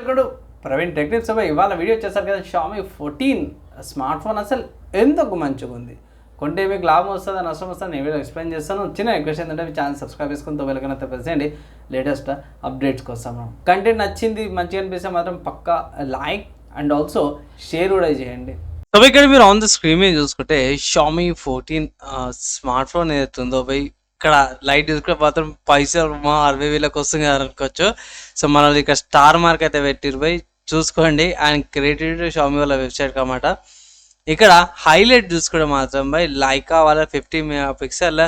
ఇక్కడ ప్రవీణ్ టెక్నిక్స్ ఇవాళ వీడియో చేశారు కదా. షామీ 14 స్మార్ట్ ఫోన్ అసలు ఎందుకు మంచిగా ఉంది, కొంటే మీకు లాభం వస్తుందా నష్టం వస్తుందా నేను వీడియో ఎక్స్ప్లెయిన్ చేస్తాను. చిన్న రిక్వెస్ట్ ఏంటంటే మీ ఛానల్ సబ్స్క్రైబ్ చేసుకుని వెళ్ళకనైతే ప్రెస్ చేయండి లేటెస్ట్ అప్డేట్స్ కోసం. కంటెంట్ నచ్చింది మంచిగా అనిపిస్తే మాత్రం పక్కా లైక్ అండ్ ఆల్సో షేర్ కూడా చేయండి. సో ఇక్కడ మీరు ఆన్ ద స్క్రీన్ మీద చూసుకుంటే షామీ 14 స్మార్ట్ ఫోన్ ఏదైతే ఉందో పోయి ఇక్కడ లైట్ తీసుకుంటే మాత్రం పైసలు 60,000 వస్తుంది కదా అనుకోవచ్చు. సో మనం ఇక్కడ స్టార్ మార్క్ అయితే పెట్టిరు పోయి చూసుకోండి. అండ్ క్రియేటెడ్ షామీ వాళ్ళ వెబ్సైట్ అన్నమాట. ఇక్కడ హైలైట్ చూసుకుంటే మాత్రం బై లైకా వాళ్ళ 50 మెగాపిక్సెల్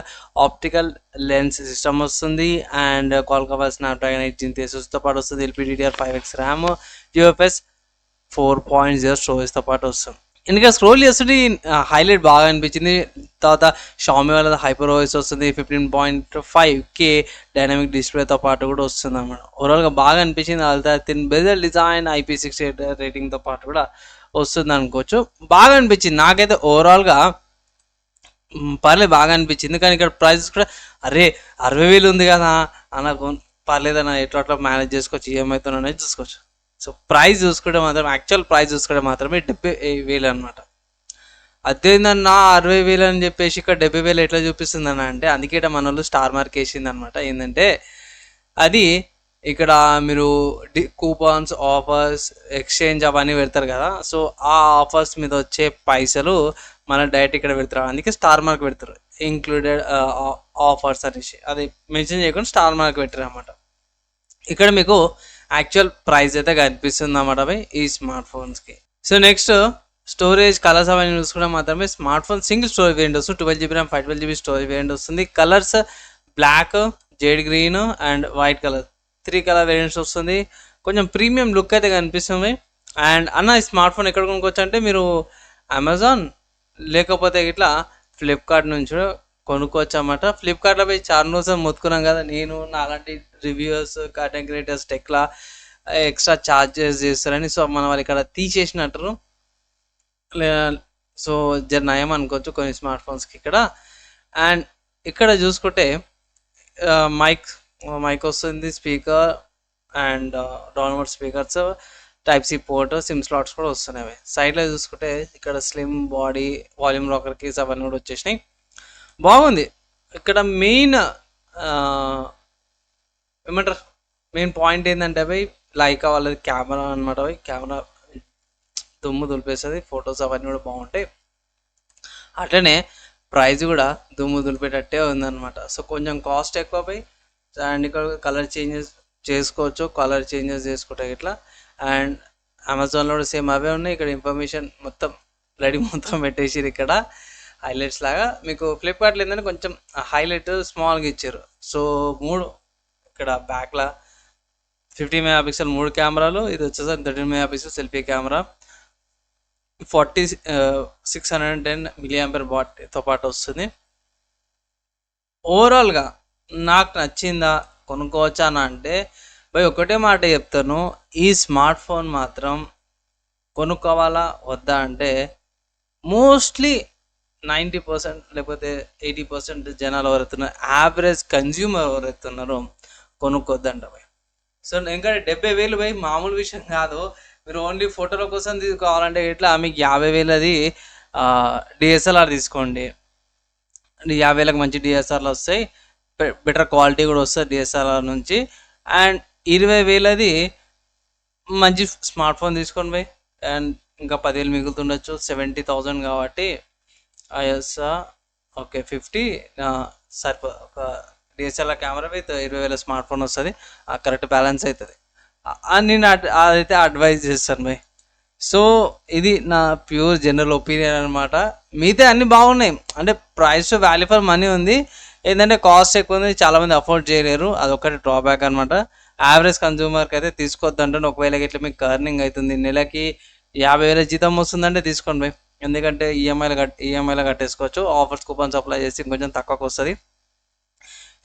ఆప్టికల్ లెన్స్ సిస్టమ్ వస్తుంది. అండ్ క్వాల్కామ్ స్నాప్డ్రాగన్ 8 Gen తో పాటు వస్తుంది. LPDDR5X ర్యామ్, UFS 4.0 స్టోరేజ్తో పాటు వస్తుంది. ఇంకా స్క్రోల్ చేస్తుంటే హైలైట్ బాగా అనిపించింది. తర్వాత షామీ వాళ్ళ హైపర్ ఓఎస్ వస్తుంది. 15.5K డైనమిక్ డిస్ప్లేతో పాటు కూడా వస్తుంది అన్నమాట. ఓవరాల్గా బాగా అనిపించింది. అల్ట్రా బెజల్ డిజైన్, IP68 రేటింగ్తో పాటు కూడా వస్తుంది అనుకోవచ్చు. బాగా అనిపించింది నాకైతే ఓవరాల్గా పర్లేదు బాగా అనిపించింది. కానీ ఇక్కడ ప్రైస్ కూడా అరే 60,000 ఉంది కదా అన్న పర్లేదన్న ఎట్లా మేనేజ్ చేసుకోవచ్చు, ఈఎంఐతో అనేది చూసుకోవచ్చు. సో ప్రైస్ చూసుకుంటే మాత్రం యాక్చువల్ ప్రైస్ చూసుకుంటే మాత్రమే 70,000 అనమాట. అదేందన్నా 60,000 అని చెప్పేసి ఇక్కడ 70,000 ఎట్లా చూపిస్తుందన్న అంటే అందుకే మన వాళ్ళు స్టార్ మార్క్ వేసింది అనమాట. ఏంటంటే అది ఇక్కడ మీరు కూపన్స్, ఆఫర్స్, ఎక్స్చేంజ్ అవన్నీ పెడతారు కదా. సో ఆ ఆఫర్స్ మీద వచ్చే పైసలు మన డైరెక్ట్ ఇక్కడ పెడతారు. అందుకే స్టార్ మార్క్ పెడతారు, ఇంక్లూడెడ్ ఆఫర్స్ అనేసి అది మెన్షన్ చేయకుండా స్టార్ మార్క్ పెట్టారు అనమాట. ఇక్కడ మీకు యాక్చువల్ ప్రైస్ అయితే కనిపిస్తుంది అన్నమాట ఈ స్మార్ట్ ఫోన్స్కి. సో నెక్స్ట్ స్టోరేజ్ కలర్స్ అవన్నీ చూసుకుంటే మాత్రమే smart phone single storage variant వస్తుంది. 12GB RAM, 512GB storage variant వస్తుంది. Colours black, jade green and white colour 3 colour variants వస్తుంది. కొంచెం ప్రీమియం లుక్ అయితే కనిపిస్తుంది. అండ్ అన్న ఈ స్మార్ట్ ఫోన్ ఎక్కడ కొనుక్కోవచ్చు అంటే మీరు అమెజాన్ లేకపోతే ఇట్లా ఫ్లిప్కార్ట్ నుంచి కొనుక్కోవచ్చు అన్నమాట. ఫ్లిప్కార్ట్లో పోయి చాలా రోజులు మొత్తుకున్నాం కదా నేను, నా అలాంటి రివ్యూవర్స్, కంటెంట్ క్రియేటర్స్ టెక్లా ఎక్స్ట్రా ఛార్జెస్ చేస్తారని. సో మన వాళ్ళు ఇక్కడ తీసేసినట్టు. సో జర నయం అనుకోవచ్చు కొన్ని స్మార్ట్ ఫోన్స్కి ఇక్కడ. అండ్ ఇక్కడ చూసుకుంటే మైక్ వస్తుంది, speaker and downward speakers, type C port, sim slots కూడా వస్తున్నాయి. సైడ్లో చూసుకుంటే ఇక్కడ slim body, volume rocker keys అవన్నీ కూడా వచ్చేసినాయి. బాగుంది. ఇక్కడ మెయిన్ ఏమంటారు మెయిన్ పాయింట్ ఏంటంటే అవి లైకా వాళ్ళది కెమెరా అనమాట. అవి కెమెరా దుమ్ము దులిపేస్తుంది, ఫొటోస్ అవన్నీ కూడా బాగుంటాయి. అట్లనే ప్రైస్ కూడా దుమ్ము దులిపేటట్టే ఉందన్నమాట. సో కొంచెం కాస్ట్ ఎక్కువ పోయి. అండ్ ఇక్కడ కలర్ చేంజెస్ చేసుకోవచ్చు, కలర్ చేంజెస్ చేసుకుంటే ఇట్లా. అండ్ అమెజాన్లో కూడా సేమ్ అవే ఉన్నాయి. ఇక్కడ ఇన్ఫర్మేషన్ మొత్తం రెడీ మొత్తం పెట్టేసి ఇక్కడ హైలైట్స్ లాగా. మీకు ఫ్లిప్కార్ట్లో ఏంటంటే కొంచెం హైలైట్ స్మాల్గా ఇచ్చారు. సో 3 ఇక్కడ బ్యాక్లా 50 మెగాపిక్సెల్ 3 కెమెరాలు, ఇది వచ్చేసరికి 13 మెగాపిక్సెల్ సెల్ఫీ కెమెరా, 610 mAh బాట్తో పాటు వస్తుంది. ఓవరాల్గా నాకు నచ్చిందా, కొనుక్కోవచ్చా అని అంటే భయ్ ఒకటే మాట చెప్తాను, ఈ స్మార్ట్ ఫోన్ మాత్రం కొనుక్కోవాలా వద్దా అంటే మోస్ట్లీ 90% లేకపోతే 80% జనాలు ఎవరైతున్నారు, యావరేజ్ కన్జ్యూమర్ ఎవరైతున్నారో కొనుక్కోద్దంట భయ్. సో ఎందుకంటే 70,000 భయ్ మామూలు విషయం కాదు. మీరు ఓన్లీ ఫోటోల కోసం తీసుకోవాలంటే ఇట్లా మీకు 50,000 అది డిఎస్ఎల్ఆర్ తీసుకోండి. 50,000కి మంచి డిఎస్ఆర్లు వస్తాయి, బెటర్ క్వాలిటీ కూడా వస్తుంది డిఎస్ఎల్ఆర్ నుంచి. అండ్ 20,000 అది మంచి స్మార్ట్ ఫోన్ తీసుకోండి భయ్. అండ్ ఇంకా 10,000 మిగులుతుండొచ్చు, 70,000 కాబట్టి ఓకే 50 సరిపో ఒక DSLR camera with 20,000 smart phone వస్తుంది. కరెక్ట్ బ్యాలెన్స్ అవుతుంది. నేను అదైతే అడ్వైజ్ చేస్తాను భయ్. సో ఇది నా ప్యూర్ జనరల్ ఒపీనియన్ అనమాట. మిగతా అన్నీ బాగున్నాయి, అంటే price to value for money ఉంది. ఏంటంటే కాస్ట్ ఎక్కువ ఉంది, చాలామంది అఫోర్డ్ చేయలేరు, అదొకటి డ్రాబ్యాక్ అనమాట. యావరేజ్ కన్జ్యూమర్కి అయితే తీసుకోవద్దంటే ఒకవేళ ఇట్లా మీకు ఎర్నింగ్ అవుతుంది, నెలకి 50,000 జీతం వస్తుందంటే తీసుకోండి భయ్. ఎందుకంటే ఈఎంఐలో కట్టేసుకోవచ్చు, ఆఫర్స్ కూపన్స్ అప్లై చేసి కొంచెం తక్కువకు వస్తుంది.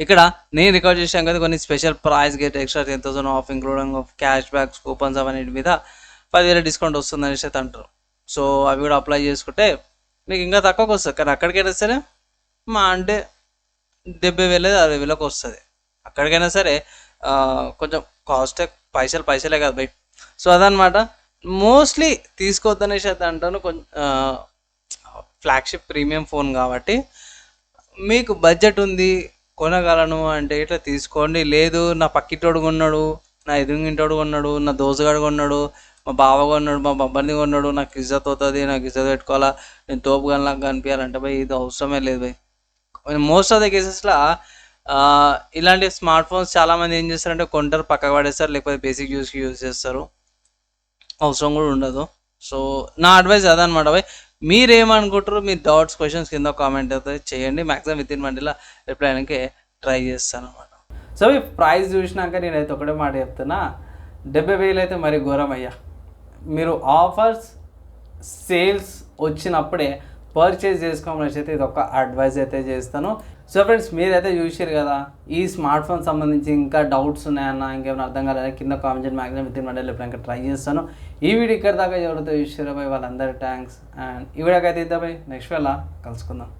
ఇక్కడ నేను రికార్డ్ చేసాను కదా కొన్ని special price get extra 10,000 off including off cash backs, coupons అవన్నిటి మీద 10,000 డిస్కౌంట్ వస్తుంది అనేసి అయితే అంటారు. సో అవి కూడా అప్లై చేసుకుంటే మీకు ఇంకా తక్కువకు వస్తుంది. కానీ అక్కడికైనా సరే మా అంటే 70,000 60,000కి వస్తుంది. అక్కడికైనా సరే కొంచెం కాస్ట్ పైసలే కాదు బై, సో అదనమాట. మోస్ట్లీ తీసుకోవద్దనేసి అయితే అంటాను. కొంచెం ఫ్లాగ్షిప్ ప్రీమియం ఫోన్ కాబట్టి మీకు బడ్జెట్ ఉంది కొనగలను అంటే ఇట్లా తీసుకోండి. లేదు నా పక్కింటోడు కొన్నాడు, నా ఎదురింటోడు కొన్నాడు, నా దోస్తుగాడు కొన్నాడు, మా బావ కొన్నాడు, మా బబ్బర్ని కొన్నాడు, నాకు ఇజ్జత్ అవుతుంది, నాకు ఇజ్జత్ పెట్టుకోవాలా, నేను తోపుగానిలాగా కనిపించాలంటే భయ్ ఇది అవసరమే లేదు భయ్. మోస్ట్ ఆఫ్ ద కేసెస్లో ఇలాంటి స్మార్ట్ ఫోన్స్ చాలామంది ఏం చేస్తారంటే కొంటారు, పక్కకు పడేస్తారు, లేకపోతే బేసిక్ యూజ్ చేస్తారు, అవసరం కూడా ఉండదు. సో నా అడ్వైస్ అదనమాట భయ్. మీరేమనుకుంటారు? మీ డౌట్స్ క్వశ్చన్స్ కింద కామెంట్ అయితే చేయండి. మ్యాక్సిమం విత్ ఇన్ మండేలో రిప్లై అయ్యాకే ట్రై చేస్తాను అనమాట. సో ఈ ప్రైస్ చూసినాక నేనైతే ఒకటే మాట చెప్తున్నా, 70,000 అయితే మరి ఘోరం అయ్యా. మీరు ఆఫర్స్ సేల్స్ వచ్చినప్పుడే పర్చేజ్ చేసుకోమని అయితే ఇది ఒక అడ్వైజ్ అయితే చేస్తాను. సో ఫ్రెండ్స్, మీరైతే చూసారు కదా, ఈ స్మార్ట్ ఫోన్ సంబంధించి ఇంకా డౌట్స్ ఉన్నాయన్న, ఇంకేమైనా అర్థం కాలేదా కింద కామెంట్ చేయండి. మ్యాక్సిమం విత్ ఇన్ మండేలో ఇంకా ట్రై చేస్తాను. ఈ వీడియో ఇక్కడ దాకా ఎవరితో చూసారో వాళ్ళందరూ థ్యాంక్స్. అండ్ ఈ వీడియోకి అయితే ఇద్దాం, నెక్స్ట్ వేళ కలుసుకుందాం.